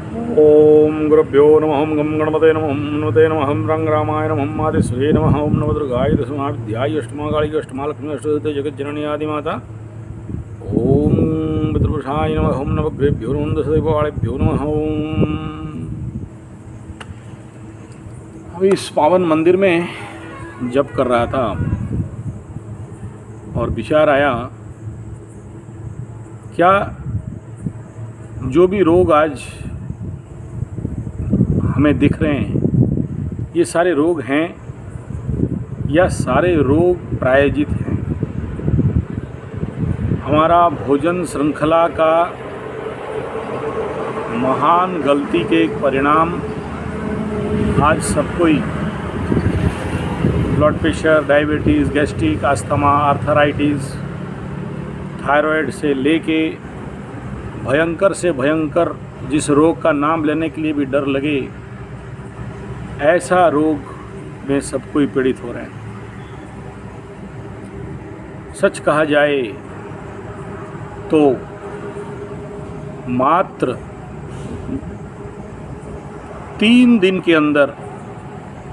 ओम गुरुभ्यो नमः। ओम गम गणपते नमः। ओम हनुमते नमः। ओम रंगरामाय नमः। ओम आदिसूर्ये नमः। ओम नवदुर्गाय दशमाध्याय अष्टमाकालिक अष्टमालक्ष्मी अष्टदते जगज्जननी आदिमाता। ओम पितृपुरुषाय नमः। ओम नवग्रहेभ्यो नमः। दशदेवाळेभ्यो नमः। ओम। अभी इस पावन मंदिर में जप कर रहा था और विचार आया, क्या जो भी रोग आज हमें दिख रहे हैं ये सारे रोग हैं या सारे रोग प्रायोजित हैं? हमारा भोजन श्रृंखला का महान गलती के एक परिणाम आज सब कोई blood pressure, diabetes, gastric, asthma, arthritis, thyroid से लेके भयंकर से भयंकर जिस रोग का नाम लेने के लिए भी डर लगे ऐसा रोग में सब कोई पीड़ित हो रहे हैं। सच कहा जाए तो मात्र 3 दिन के अंदर,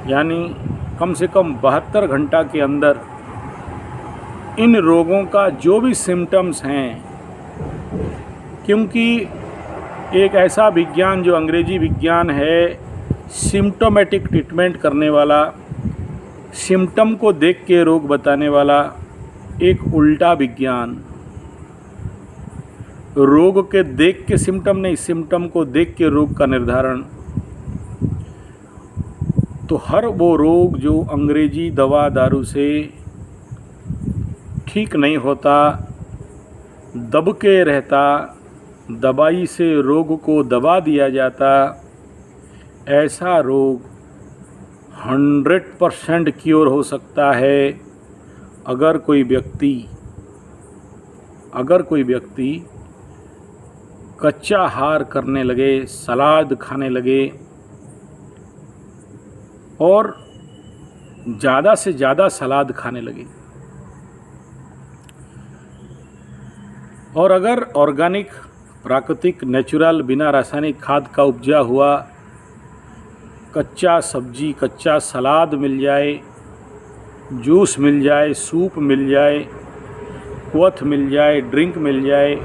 यानी कम से कम 72 घंटा के अंदर इन रोगों का जो भी सिम्टम्स हैं, क्योंकि एक ऐसा विज्ञान जो अंग्रेजी विज्ञान है, सिम्टोमेटिक ट्रीटमेंट करने वाला, सिम्टम को देख के रोग बताने वाला एक उल्टा विज्ञान। रोग के देख के सिम्टम नहीं, सिम्टम को देख के रोग का निर्धारण। तो हर वो रोग जो अंग्रेजी दवा दारू से ठीक नहीं होता, दब के रहता, दवाई से रोग को दबा दिया जाता, ऐसा रोग 100% क्योर हो सकता है अगर कोई व्यक्ति कच्चा आहार करने लगे, सलाद खाने लगे और ज़्यादा से ज़्यादा सलाद खाने लगे। और अगर ऑर्गेनिक, प्राकृतिक, नेचुरल, बिना रासायनिक खाद का उपजा हुआ कच्चा सब्जी, कच्चा सलाद मिल जाए, जूस मिल जाए, सूप मिल जाए, क्वथ मिल जाए, ड्रिंक मिल जाए,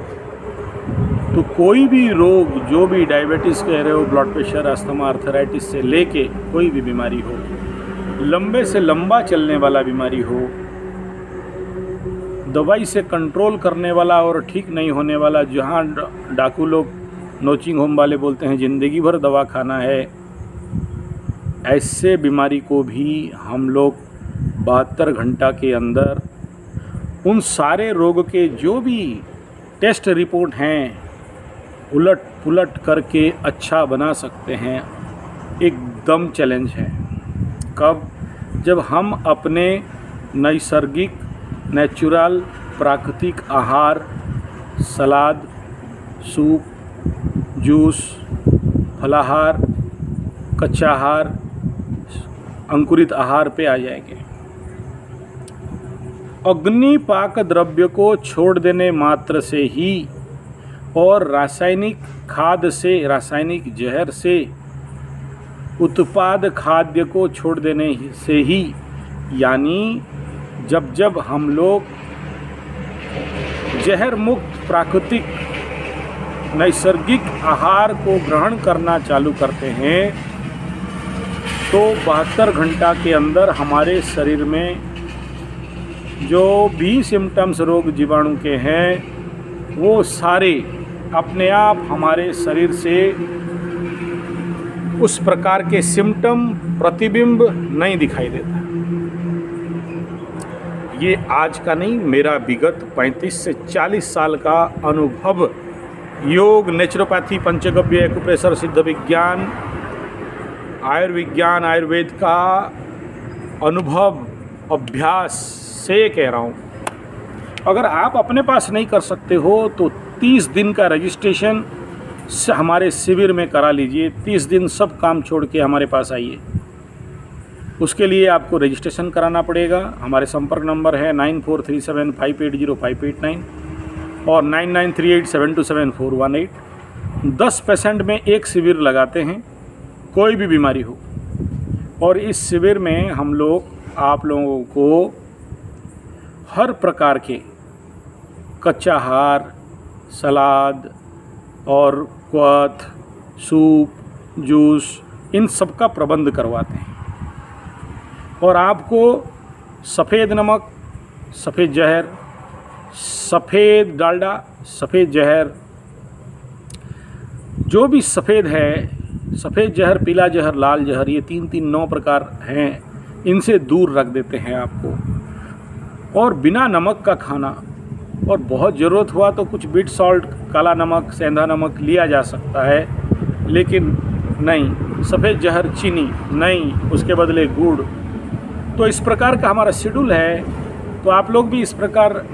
तो कोई भी रोग, जो भी डायबिटीज़ कह रहे हो, ब्लड प्रेशर, अस्थमा, आर्थराइटिस से लेके कोई भी बीमारी हो, लंबे से लंबा चलने वाला बीमारी हो, दवाई से कंट्रोल करने वाला और ठीक नहीं होने वाला, जहाँ डाकू लोग, नोचिंग होम वाले बोलते हैं ज़िंदगी भर दवा खाना है, ऐसे बीमारी को भी हम लोग 72 घंटा के अंदर उन सारे रोग के जो भी टेस्ट रिपोर्ट हैं उलट पुलट करके अच्छा बना सकते हैं। एकदम चैलेंज है। कब? जब हम अपने नैसर्गिक, नेचुरल, प्राकृतिक आहार, सलाद, सूप, जूस, फलाहार, कच्चा आहार, अंकुरित आहार पे आ जाएंगे। अग्निपाक द्रव्य को छोड़ देने मात्र से ही और रासायनिक खाद से, रासायनिक जहर से उत्पाद खाद्य को छोड़ देने से ही, यानी जब हम लोग जहर मुक्त, प्राकृतिक, नैसर्गिक आहार को ग्रहण करना चालू करते हैं तो 72 घंटा के अंदर हमारे शरीर में जो भी सिम्टम्स रोग जीवाणु के हैं वो सारे अपने आप हमारे शरीर से उस प्रकार के सिम्टम, प्रतिबिंब नहीं दिखाई देता। ये आज का नहीं, मेरा विगत 35 से 40 साल का अनुभव, योग, नेचुरोपैथी, पंचगव्य, एक्यूप्रेशर, सिद्ध विज्ञान, आयुर्विज्ञान, आयुर्वेद का अनुभव, अभ्यास से कह रहा हूँ। अगर आप अपने पास नहीं कर सकते हो तो 30 दिन का रजिस्ट्रेशन हमारे शिविर में करा लीजिए। 30 दिन सब काम छोड़ के हमारे पास आइए। उसके लिए आपको रजिस्ट्रेशन कराना पड़ेगा। हमारे संपर्क नंबर है 9437580589 और 9938727418। 10 पेशेंट में एक शिविर लगाते हैं, कोई भी बीमारी हो। और इस शिविर में हम लोग आप लोगों को हर प्रकार के कच्चा आहार, सलाद और क्वाथ, सूप, जूस, इन सब का प्रबंध करवाते हैं। और आपको सफ़ेद नमक, सफ़ेद जहर, सफ़ेद डालडा, सफ़ेद जहर, जो भी सफ़ेद है, सफ़ेद जहर, पीला जहर, लाल जहर, ये 9 प्रकार हैं, इनसे दूर रख देते हैं आपको। और बिना नमक का खाना, और बहुत ज़रूरत हुआ तो कुछ बीट सॉल्ट, काला नमक, सेंधा नमक लिया जा सकता है, लेकिन नहीं, सफ़ेद जहर, चीनी नहीं, उसके बदले गुड़। तो इस प्रकार का हमारा शेड्यूल है। तो आप लोग भी इस प्रकार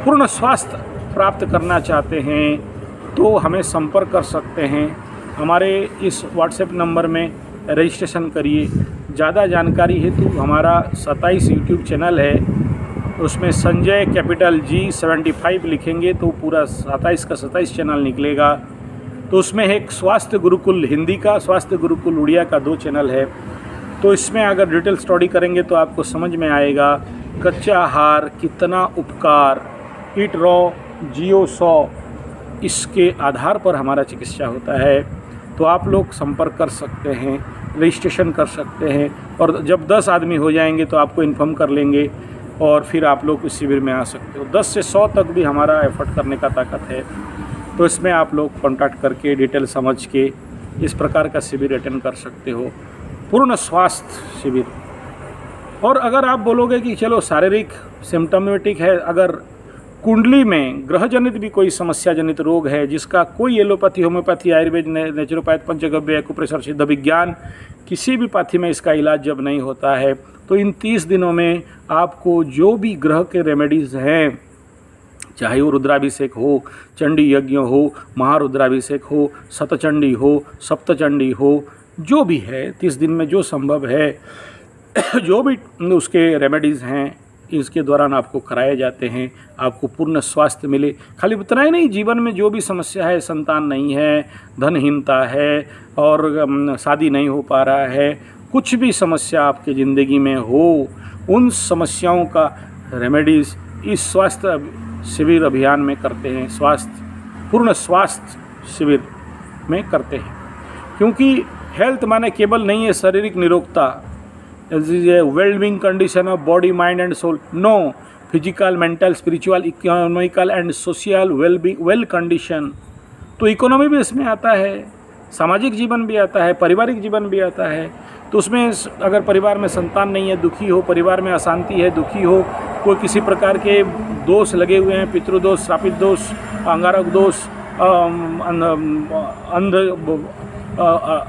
पूर्ण स्वास्थ्य प्राप्त करना चाहते हैं तो हमें संपर्क कर सकते हैं। हमारे इस व्हाट्सएप नंबर में रजिस्ट्रेशन करिए। ज़्यादा जानकारी हेतु हमारा 27 यूट्यूब चैनल है, उसमें संजय कैपिटल G75 लिखेंगे तो पूरा 27 का 27 चैनल निकलेगा। तो उसमें एक स्वास्थ्य गुरुकुल हिंदी का, स्वास्थ्य गुरुकुल उड़िया का 2 चैनल है। तो इसमें अगर डिटेल स्टडी करेंगे तो आपको समझ में आएगा कच्चा आहार कितना उपकार, ईट रॉ जियो 100, इसके आधार पर हमारा चिकित्सा होता है। तो आप लोग संपर्क कर सकते हैं, रजिस्ट्रेशन कर सकते हैं, और जब 10 आदमी हो जाएंगे तो आपको इन्फॉर्म कर लेंगे और फिर आप लोग इस शिविर में आ सकते हो। 10 से 100 तक भी हमारा एफर्ट करने का ताकत है। तो इसमें आप लोग कॉन्टैक्ट करके डिटेल समझ के इस प्रकार का शिविर अटेंड कर सकते हो, पूर्ण स्वास्थ्य शिविर। और अगर आप बोलोगे कि चलो शारीरिक सिम्टोमेटिक है, अगर कुंडली में ग्रह जनित भी कोई समस्या जनित रोग है जिसका कोई एलोपैथी, होम्योपैथी, आयुर्वेद, नेचुरोपैथ, पंचगव्य, एक्यूप्रेशर, सिद्ध विज्ञान, किसी भी पाथी में इसका इलाज जब नहीं होता है तो इन 30 दिनों में आपको जो भी ग्रह के रेमेडीज़ हैं, चाहे वो रुद्राभिषेक हो, चंडी यज्ञ हो, महारुद्राभिषेक हो, शतचंडी हो, सप्तचंडी हो, जो भी है 30 दिन में जो संभव है, जो भी उसके रेमेडीज़ हैं, इसके दौरान आपको कराए जाते हैं। आपको पूर्ण स्वास्थ्य मिले। खाली उतना ही नहीं, जीवन में जो भी समस्या है, संतान नहीं है, धनहीनता है और शादी नहीं हो पा रहा है, कुछ भी समस्या आपके ज़िंदगी में हो, उन समस्याओं का रेमेडीज़ इस स्वास्थ्य शिविर अभियान में करते हैं, पूर्ण स्वास्थ्य शिविर में करते हैं। क्योंकि हेल्थ माने केवल नहीं है शारीरिक निरोगता, is a well being condition of body, mind and soul. No, physical, mental, spiritual, economical and social well condition. तो इकोनॉमी भी इसमें आता है, सामाजिक जीवन भी आता है, पारिवारिक जीवन भी आता है। तो उसमें अगर परिवार में संतान नहीं है, दुखी हो, परिवार में अशांति है, दुखी हो, कोई किसी प्रकार के दोष लगे हुए हैं, पितृदोष, श्रापित दोष, अंगारक दोष,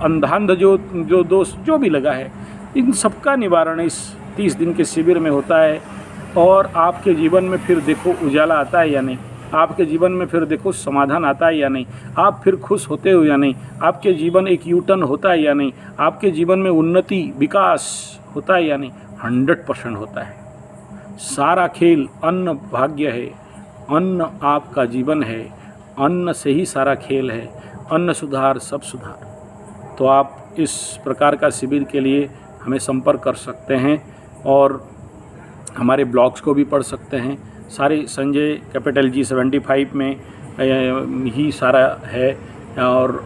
अंधांध जो दोष जो भी लगा है, इन सबका निवारण इस 30 दिन के शिविर में होता है। और आपके जीवन में फिर देखो उजाला आता है या नहीं, आपके जीवन में फिर देखो समाधान आता है या नहीं, आप फिर खुश होते हो या नहीं, आपके जीवन एक यूटर्न होता है या नहीं, आपके जीवन में उन्नति, विकास होता है या नहीं। 100% होता है। सारा खेल अन्न भाग्य है, अन्न आपका जीवन है, अन्न से ही सारा खेल है। अन्न सुधार सब सुधार। तो आप इस प्रकार का शिविर के लिए हमें संपर्क कर सकते हैं और हमारे ब्लॉग्स को भी पढ़ सकते हैं। सारे संजय कैपिटल G75 में ही सारा है। और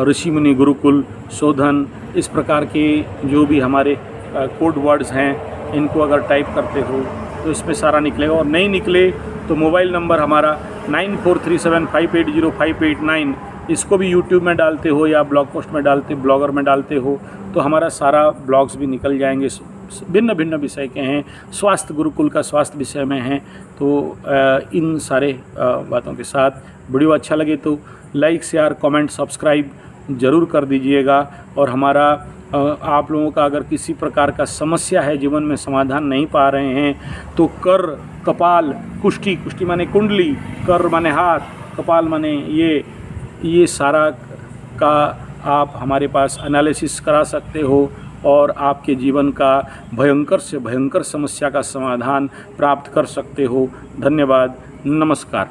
ऋषि मुनि गुरुकुल, शोधन, इस प्रकार के जो भी हमारे कोड वर्ड्स हैं, इनको अगर टाइप करते हो तो इसमें सारा निकलेगा। और नहीं निकले तो मोबाइल नंबर हमारा 9437580589, इसको भी यूट्यूब में डालते हो या ब्लॉग पोस्ट में डालते, ब्लॉगर में डालते हो तो हमारा सारा ब्लॉग्स भी निकल जाएंगे। भिन्न भिन्न विषय के हैं, स्वास्थ्य गुरुकुल का स्वास्थ्य विषय में हैं। तो इन सारे बातों के साथ वीडियो अच्छा लगे तो लाइक, शेयर, कमेंट, सब्सक्राइब ज़रूर कर दीजिएगा। और हमारा आप लोगों का अगर किसी प्रकार का समस्या है, जीवन में समाधान नहीं पा रहे हैं, तो कर, कपाल, कुष्ठी, कुष्ठी माने कुंडली, कर माने हाथ, कपाल माने ये सारा का आप हमारे पास एनालिसिस करा सकते हो और आपके जीवन का भयंकर से भयंकर समस्या का समाधान प्राप्त कर सकते हो। धन्यवाद, नमस्कार।